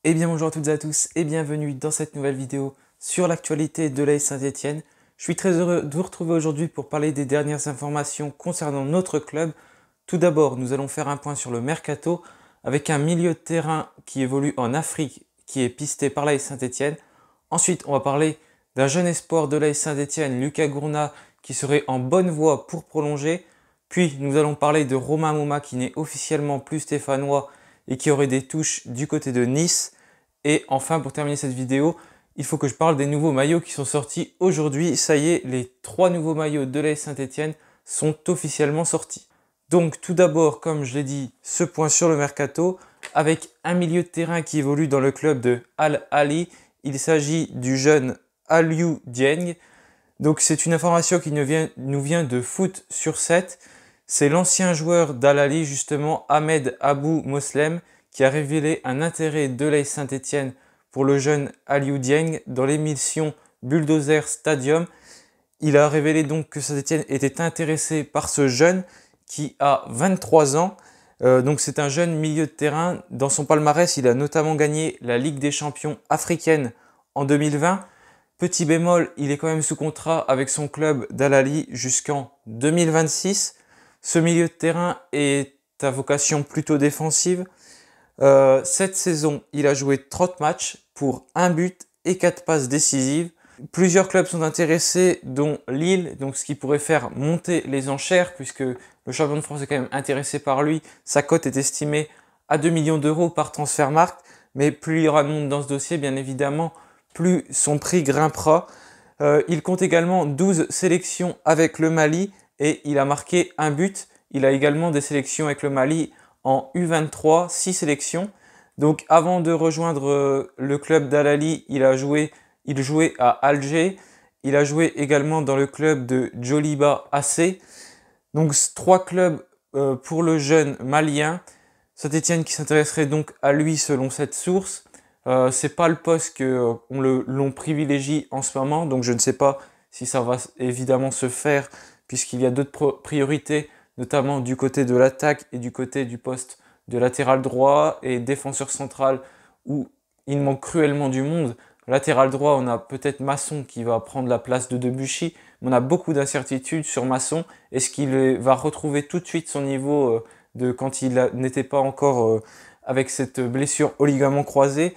Eh bien bonjour à toutes et à tous et bienvenue dans cette nouvelle vidéo sur l'actualité de l'AS Saint-Étienne. Je suis très heureux de vous retrouver aujourd'hui pour parler des dernières informations concernant notre club. Tout d'abord, nous allons faire un point sur le mercato avec un milieu de terrain qui évolue en Afrique qui est pisté par l'AS Saint-Étienne. Ensuite, on va parler d'un jeune espoir de l'AS Saint-Étienne, Lucas Gourna, qui serait en bonne voie pour prolonger. Puis, nous allons parler de Romain Mouma qui n'est officiellement plus stéphanois et qui aurait des touches du côté de Nice. Et enfin, pour terminer cette vidéo, il faut que je parle des nouveaux maillots qui sont sortis aujourd'hui. Ça y est, les 3 nouveaux maillots de l'AS Saint-Étienne sont officiellement sortis. Donc tout d'abord, comme je l'ai dit, ce point sur le mercato, avec un milieu de terrain qui évolue dans le club de Al Ahly. Il s'agit du jeune Aliou Dieng. Donc c'est une information qui nous vient de Foot sur 7. C'est l'ancien joueur d'Al Ahly, justement, Ahmed Abou Moslem, qui a révélé un intérêt de l'AS Saint-Étienne pour le jeune Aliou Dieng dans l'émission Bulldozer Stadium. Il a révélé donc que Saint-Étienne était intéressé par ce jeune qui a 23 ans. Donc c'est un jeune milieu de terrain. Dans son palmarès, il a notamment gagné la Ligue des champions africaine en 2020. Petit bémol, il est quand même sous contrat avec son club d'Al Ahly jusqu'en 2026. Ce milieu de terrain est à vocation plutôt défensive. Cette saison, il a joué 30 matchs pour 1 but et 4 passes décisives. Plusieurs clubs sont intéressés, dont Lille, donc ce qui pourrait faire monter les enchères, puisque le champion de France est quand même intéressé par lui. Sa cote est estimée à 2 millions d'euros par Transfermarkt, mais plus il y aura de monde dans ce dossier, bien évidemment, plus son prix grimpera. Il compte également 12 sélections avec le Mali et il a marqué un but. Il a également des sélections avec le Mali en U23, 6 sélections. Donc avant de rejoindre le club d'Al Ahly, il jouait à Alger. Il a joué également dans le club de Djoliba AC. Donc 3 clubs pour le jeune malien. Saint-Étienne qui s'intéresserait donc à lui selon cette source. C'est pas le poste que l'on privilégie en ce moment, donc je ne sais pas si ça va évidemment se faire puisqu'il y a d'autres priorités, notamment du côté de l'attaque et du côté du poste de latéral droit et défenseur central où il manque cruellement du monde. Latéral droit, on a peut-être Masson qui va prendre la place de Debuchy, mais on a beaucoup d'incertitudes sur Masson. Est-ce qu'il va retrouver tout de suite son niveau de quand il n'était pas encore avec cette blessure au ligament croisé?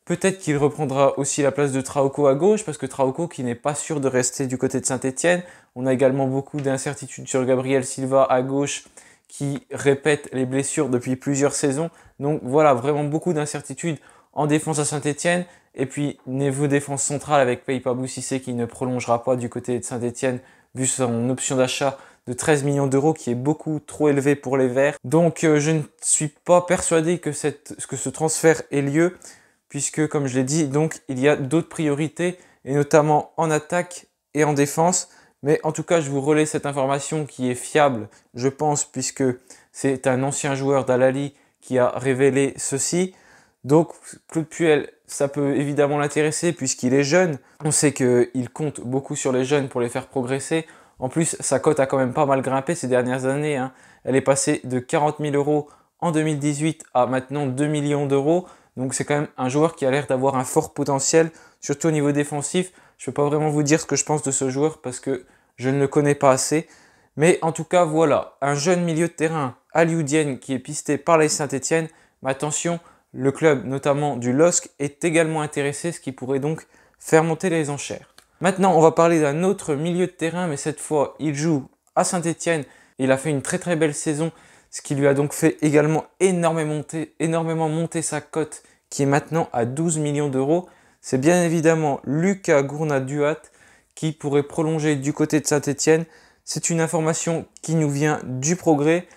Peut-être qu'il reprendra aussi la place de Trauco à gauche, parce que Trauco qui n'est pas sûr de rester du côté de Saint-Étienne. On a également beaucoup d'incertitudes sur Gabriel Silva à gauche, qui répète les blessures depuis plusieurs saisons. Donc voilà, vraiment beaucoup d'incertitudes en défense à Saint-Étienne. Et puis, niveau défense centrale avec Paypa Cissé qui ne prolongera pas du côté de Saint-Étienne, vu son option d'achat de 13 millions d'euros qui est beaucoup trop élevé pour les Verts. Donc je ne suis pas persuadé que ce transfert ait lieu, puisque comme je l'ai dit, donc il y a d'autres priorités, et notamment en attaque et en défense. Mais en tout cas, je vous relais cette information qui est fiable, je pense, puisque c'est un ancien joueur d'Al Ahly qui a révélé ceci. Donc Claude Puel, ça peut évidemment l'intéresser puisqu'il est jeune. On sait qu'il compte beaucoup sur les jeunes pour les faire progresser. En plus, sa cote a quand même pas mal grimpé ces dernières années, hein. Elle est passée de 40 000 euros en 2018 à maintenant 2 millions d'euros. Donc c'est quand même un joueur qui a l'air d'avoir un fort potentiel, surtout au niveau défensif. Je ne peux pas vraiment vous dire ce que je pense de ce joueur parce que je ne le connais pas assez. Mais en tout cas, voilà, un jeune milieu de terrain, Aliou Dieng, qui est pisté par l'AS Saint-Étienne. Mais attention, le club, notamment du LOSC, est également intéressé, ce qui pourrait donc faire monter les enchères. Maintenant, on va parler d'un autre milieu de terrain, mais cette fois, il joue à Saint-Étienne. Il a fait une très très belle saison, ce qui lui a donc fait également énormément monter sa cote, qui est maintenant à 12 millions d'euros. C'est bien évidemment Lucas Gourna-Duat qui pourrait prolonger du côté de Saint-Étienne. C'est une information qui nous vient du Progrès.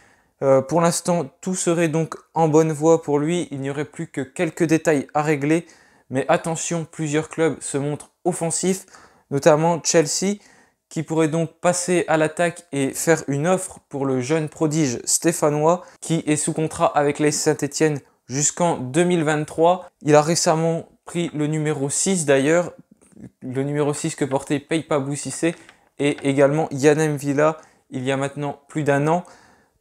Pour l'instant, tout serait donc en bonne voie pour lui. Il n'y aurait plus que quelques détails à régler. Mais attention, plusieurs clubs se montrent offensifs, notamment Chelsea, qui pourrait donc passer à l'attaque et faire une offre pour le jeune prodige stéphanois, qui est sous contrat avec l'AS Saint-Étienne jusqu'en 2023. Il a récemment pris le numéro 6 d'ailleurs, le numéro 6 que portait Paypa Cissé, et également Yannem Villa il y a maintenant plus d'un an.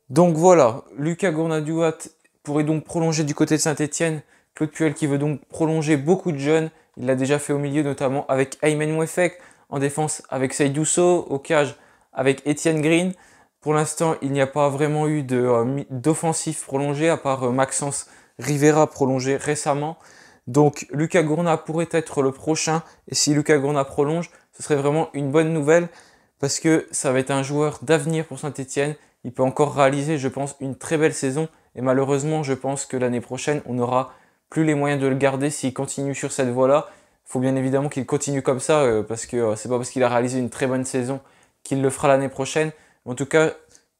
Donc voilà, Lucas Gourna-Duat pourrait donc prolonger du côté de Saint-Étienne Claude Puel qui veut donc prolonger beaucoup de jeunes. Il l'a déjà fait au milieu, notamment avec Aymen Mouefek, en défense avec Seydou Sow, au cage avec Etienne Green. Pour l'instant, il n'y a pas vraiment eu d'offensif prolongé, à part Maxence Rivera prolongé récemment. Donc Lucas Gourna pourrait être le prochain, et si Lucas Gourna prolonge, ce serait vraiment une bonne nouvelle, parce que ça va être un joueur d'avenir pour Saint-Etienne. Il peut encore réaliser, je pense, une très belle saison, et malheureusement, je pense que l'année prochaine, on n'aura plus les moyens de le garder s'il continue sur cette voie-là. Il faut bien évidemment qu'il continue comme ça, parce que c'est pas parce qu'il a réalisé une très bonne saison qu'il le fera l'année prochaine. En tout cas,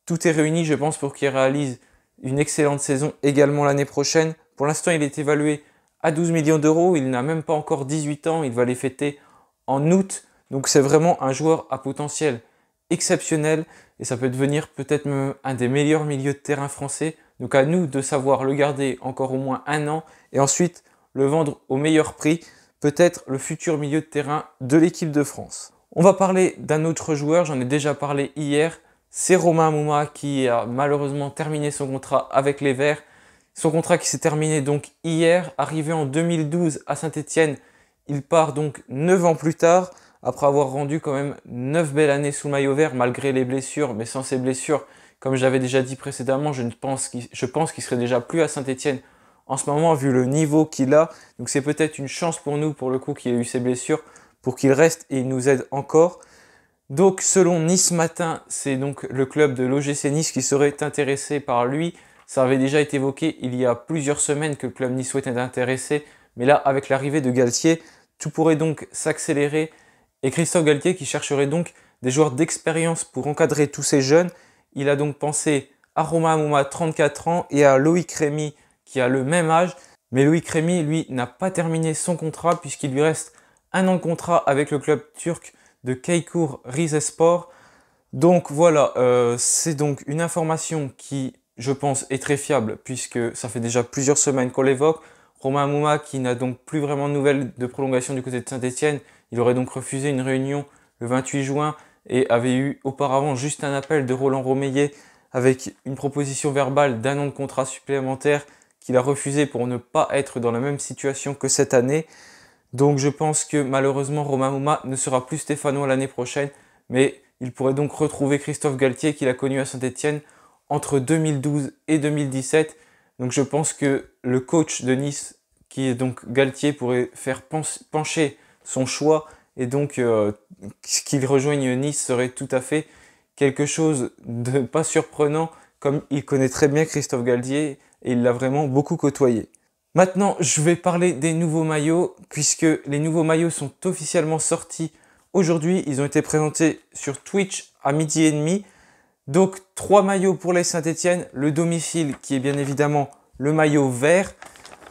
tout est réuni, je pense, pour qu'il réalise une excellente saison également l'année prochaine. Pour l'instant, il est évalué à 12 millions d'euros. Il n'a même pas encore 18 ans. Il va les fêter en août. Donc, c'est vraiment un joueur à potentiel exceptionnel. Et ça peut devenir peut-être même un des meilleurs milieux de terrain français. Donc, à nous de savoir le garder encore au moins un an. Et ensuite, le vendre au meilleur prix. Peut-être le futur milieu de terrain de l'équipe de France. On va parler d'un autre joueur. J'en ai déjà parlé hier. C'est Romain Amouma qui a malheureusement terminé son contrat avec les Verts. Son contrat qui s'est terminé donc hier, arrivé en 2012 à Saint-Etienne. Il part donc 9 ans plus tard, après avoir rendu quand même 9 belles années sous le maillot vert, malgré les blessures. Mais sans ces blessures, comme j'avais déjà dit précédemment, je pense qu'il serait déjà plus à Saint-Etienne en ce moment, vu le niveau qu'il a. Donc c'est peut-être une chance pour nous, pour le coup, qu'il ait eu ces blessures, pour qu'il reste et il nous aide encore. Donc selon Nice Matin, c'est donc le club de l'OGC Nice qui serait intéressé par lui. Ça avait déjà été évoqué il y a plusieurs semaines que le club niçois était intéressé. Mais là, avec l'arrivée de Galtier, tout pourrait donc s'accélérer. Et Christophe Galtier qui chercherait donc des joueurs d'expérience pour encadrer tous ces jeunes. Il a donc pensé à Romain Amouma, 34 ans, et à Loïc Rémy qui a le même âge. Mais Loïc Rémy, lui, n'a pas terminé son contrat puisqu'il lui reste un an de contrat avec le club turc de Kaykur Rizespor. Donc voilà, c'est donc une information qui, je pense, est très fiable puisque ça fait déjà plusieurs semaines qu'on l'évoque. Romain Amouma qui n'a donc plus vraiment de nouvelles de prolongation du côté de Saint-Etienne. Il aurait donc refusé une réunion le 28 juin et avait eu auparavant juste un appel de Roland Romeillet avec une proposition verbale d'un an de contrat supplémentaire qu'il a refusé pour ne pas être dans la même situation que cette année. Donc je pense que malheureusement Romain Amouma ne sera plus stéphanois l'année prochaine, mais il pourrait donc retrouver Christophe Galtier qu'il a connu à Saint-Etienne entre 2012 et 2017. Donc je pense que le coach de Nice, qui est donc Galtier, pourrait faire pencher son choix et donc qu'il rejoigne Nice serait tout à fait quelque chose de pas surprenant, comme il connaît très bien Christophe Galtier et il l'a vraiment beaucoup côtoyé. Maintenant, je vais parler des nouveaux maillots, puisque les nouveaux maillots sont officiellement sortis aujourd'hui. Ils ont été présentés sur Twitch à 12h30. Donc, 3 maillots pour les Saint-Etienne. Le domicile, qui est bien évidemment le maillot vert.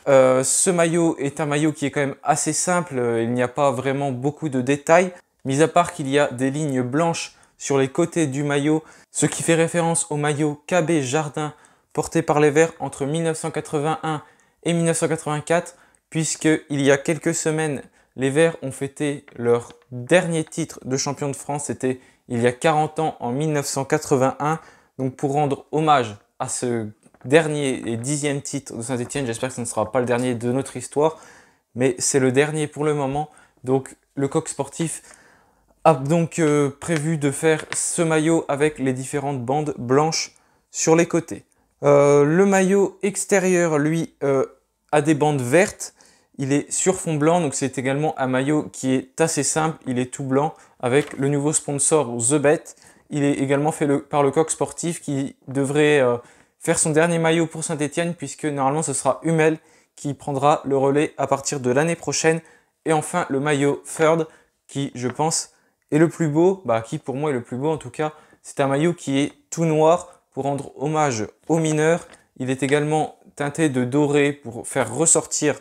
Ce maillot est un maillot qui est quand même assez simple. Il n'y a pas vraiment beaucoup de détails. Mis à part qu'il y a des lignes blanches sur les côtés du maillot, ce qui fait référence au maillot KB Jardin porté par les Verts entre 1981 et 1984, puisqu'il y a quelques semaines, les Verts ont fêté leur dernier titre de champion de France. C'était il y a 40 ans, en 1981. Donc pour rendre hommage à ce dernier et 10e titre de Saint-Etienne, j'espère que ce ne sera pas le dernier de notre histoire, mais c'est le dernier pour le moment. Donc le Coq Sportif a donc prévu de faire ce maillot avec les différentes bandes blanches sur les côtés. Le maillot extérieur, lui, a des bandes vertes. Il est sur fond blanc, donc c'est également un maillot qui est assez simple. Il est tout blanc avec le nouveau sponsor The Bet. Il est également fait par le Coq Sportif qui devrait faire son dernier maillot pour Saint-Etienne, puisque normalement ce sera Hummel qui prendra le relais à partir de l'année prochaine. Et enfin le maillot Third qui, je pense, est le plus beau, qui pour moi est le plus beau en tout cas. C'est un maillot qui est tout noir pour rendre hommage aux mineurs. Il est également teinté de doré pour faire ressortir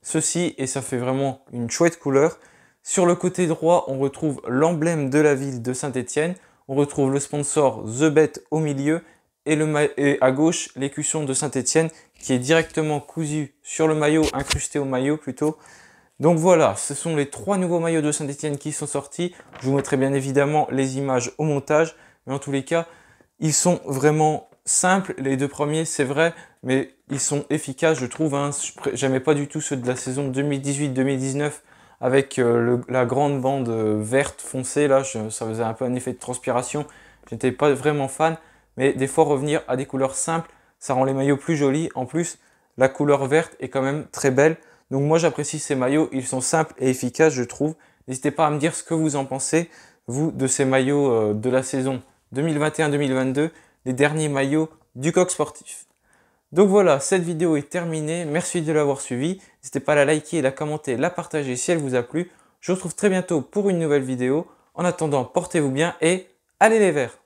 ceci et ça fait vraiment une chouette couleur. Sur le côté droit, on retrouve l'emblème de la ville de Saint-Etienne. On retrouve le sponsor The Bet au milieu et à gauche l'écusson de Saint-Etienne qui est directement cousu sur le maillot, incrusté au maillot plutôt. Donc voilà, ce sont les 3 nouveaux maillots de Saint-Etienne qui sont sortis. Je vous mettrai bien évidemment les images au montage, mais en tous les cas, ils sont vraiment simples. Les 2 premiers, c'est vrai, mais ils sont efficaces, je trouve. Hein. J'aimais pas du tout ceux de la saison 2018-2019 avec la grande bande verte foncée, là, ça faisait un peu un effet de transpiration. J'étais pas vraiment fan, mais des fois revenir à des couleurs simples, ça rend les maillots plus jolis. En plus, la couleur verte est quand même très belle. Donc moi j'apprécie ces maillots, ils sont simples et efficaces, je trouve. N'hésitez pas à me dire ce que vous en pensez, vous, de ces maillots de la saison 2021-2022, les derniers maillots du Coq Sportif. Donc voilà, cette vidéo est terminée. Merci de l'avoir suivie. N'hésitez pas à la liker, la commenter, la partager si elle vous a plu. Je vous retrouve très bientôt pour une nouvelle vidéo. En attendant, portez-vous bien et allez les Verts!